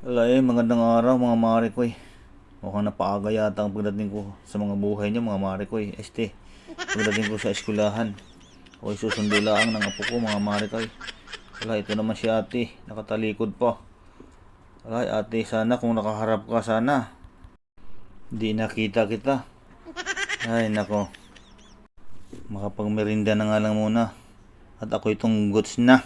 Magandang araw mga mare ko. Mukhang napaaga yata ang pagdating ko sa mga buhay niyo mga mare ko. Pagdating ko sa eskwelahan. Susundo lang ng apo ko mga mare ko. Ito naman si ate, nakatalikod pa. Ate, sana kung nakaharap ka sana. Di nakita kita. Nako. Makapagmerinda na nga lang muna. At ako itong goods na.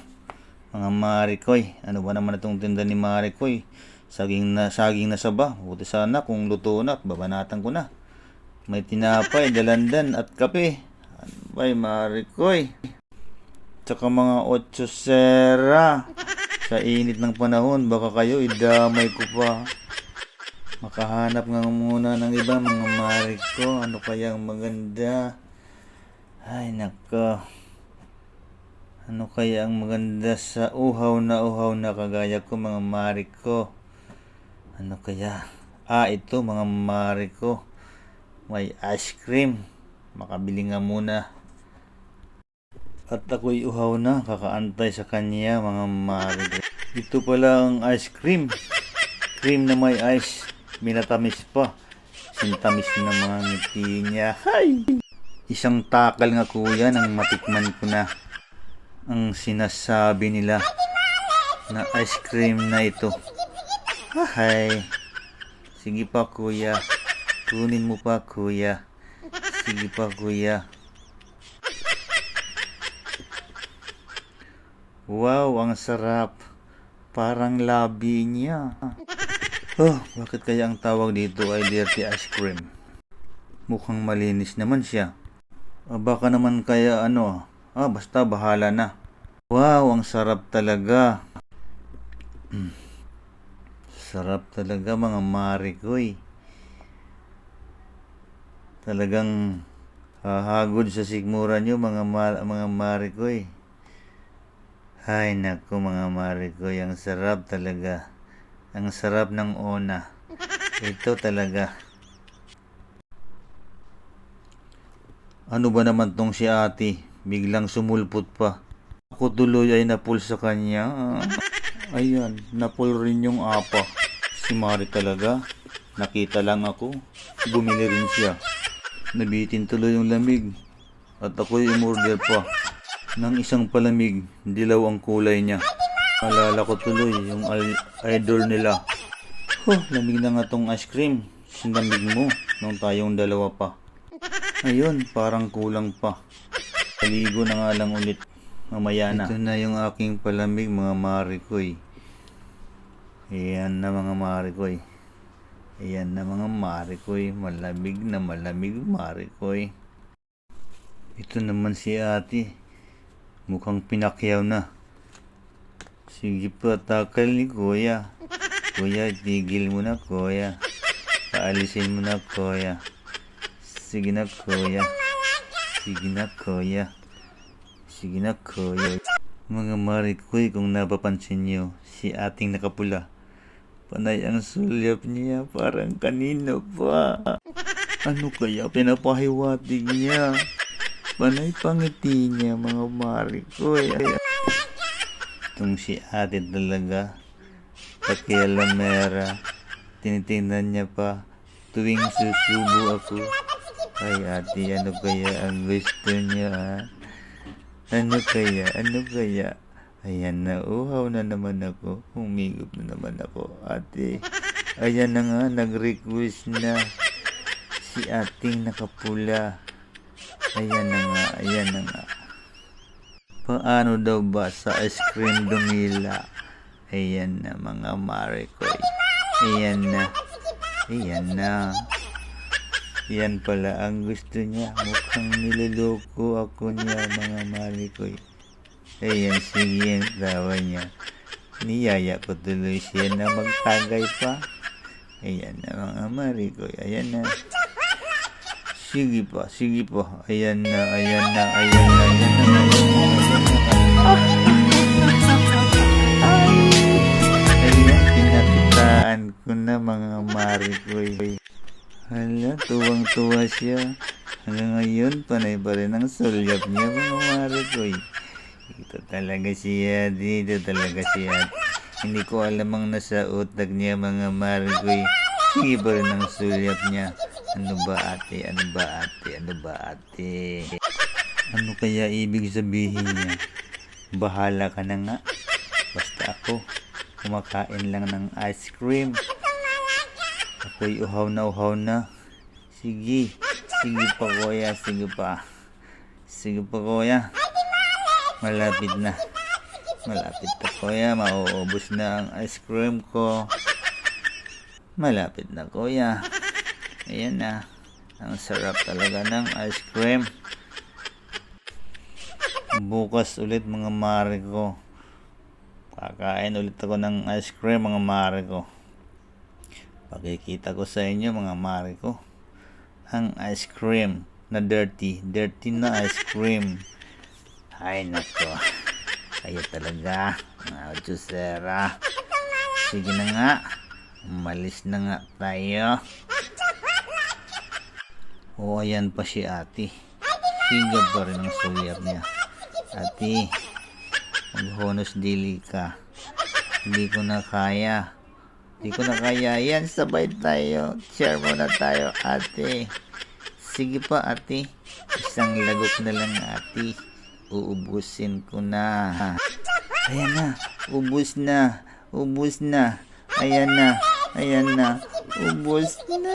Mga marikoy, ano ba naman itong tinda ni marikoy? Saging na saba. Buti sana kung luto na at babanatan ko na. May tinapay, dalandan at kape. Ano ba marikoy? Tsaka mga otso sera. Sa init ng panahon, baka kayo idamay ko pa. Makahanap nga muna ng iba mga mariko. Ano kaya ang maganda? Nako. Ano kaya ang maganda sa uhaw na kagaya ko mga mariko? Ano kaya? Ito mga mariko. May ice cream. Makabili nga muna. At ako'y uhaw na, kakaantay sa kanya mga mariko. Ito pala ang ice cream. Cream na may ice. Minatamis pa. Sintamis na mga ngiti niya. Isang takal nga kuya nang matikman ko na ang sinasabi nila na ice cream na ito. Sige pa kuya. Kunin mo pa kuya. Sige pa kuya. Wow, ang sarap. Parang labi niya. Bakit kaya ang tawag dito ay dirty ice cream? Mukhang malinis naman siya. Baka naman kaya basta bahala na. Wow, ang sarap talaga. Sarap talaga mga marikoy. Talagang hahagod sa sigmura nyo mga marikoy. Naku mga marikoy, ang sarap talaga. Ang sarap ng ona. Ito talaga. Ano ba naman tong si ate? Biglang sumulpot pa. Ako tuloy ay napul sa kanya. Ayan, napul rin yung apa. Si Mari talaga. Nakita lang ako. Bumili rin siya. Nabitin tuloy yung lamig. At ako'y umorder pa ng isang palamig. Dilaw ang kulay niya. Alala ko tuloy yung idol nila. Lamig na nga tong ice cream. Sinamig mo nung tayong dalawa pa. Ayun, parang kulang pa. Paligo na nga lang ulit. Mamaya na. Ito na yung aking palamig mga marikoy. Ayan na mga marikoy. Ayan na mga marikoy. Malamig na malamig marikoy. Ito naman si ate. Mukhang pinakyaw na. Sige pa, takal ni kuya. Kuya, tigil mo na kuya. Paalisin mo na kuya. Sige na kuya. Sige na kuya. Sige na kuya. Mga marikoy, kung napapansin nyo, si ating nakapula. Panay ang sulyap niya, parang kanino pa. Ano kaya pinapahiwatig niya? Panay pangiti niya mga marikoy. Itong si ate talaga. Pakialamera. Tinitingnan niya pa tuwing susubo ako. Ate, ano kaya ang gusto niya? Ano kaya? Ayan na, uhaw na naman ako. Humigop na naman ako. Ate, ayan na nga, nag-request na si ating nakapula. Ayan na nga. Paano daw ba sa ice cream dumila? Ayan na mga marikoy. Ayan na. Yan pala ang gusto niya. Mukhang niloloko ako niya mga marikoy. Ayan, sige yan tawa niya. Niyaya ko tuloy siya na magtagay pa. Ayan na mga marikoy. Ayan na. Sige pa. Ayan na. Ayan, pinakitaan ko na mga marikoy. Hala, tuwang-tuwa siya. Hanggang ngayon, panay pa rin ang sulyap niya mga marikoy. Ito talaga siya. Hindi ko alam ang nasa utak niya mga Marigoy. Sige pa rin ang sulyap niya. Ano ba ate? Ano ba ate? Ano ba ate? Ano kaya ibig sabihin niya? Bahala ka na nga. Basta ako, kumakain lang ng ice cream. Ako'y uhaw na. Sige. Sige pa kuya. Sige pa. Sige pa kuya. Malapit na kuya. Mauubos na ang ice cream ko. Malapit na kuya. Ayan na. Ang sarap talaga ng ice cream. Bukas ulit mga mare ko. Kakain ulit ako ng ice cream mga mare ko. Pakikita ko sa inyo mga mare ko. Ang ice cream na dirty na ice cream. Ay nako. Kaya talaga mga juicera. Sige na nga. Umalis na nga tayo. O ayan pa si ate. Sige pa rin ang sulyap niya. Ate, maghonos dili ka. Hindi ko na kaya. Yan, sabay tayo. Share muna tayo ate. Sige pa ate. Isang lagok na lang ate. Uubusin ko na. Ayan na. Ubus na. Ayan na. Ubus na.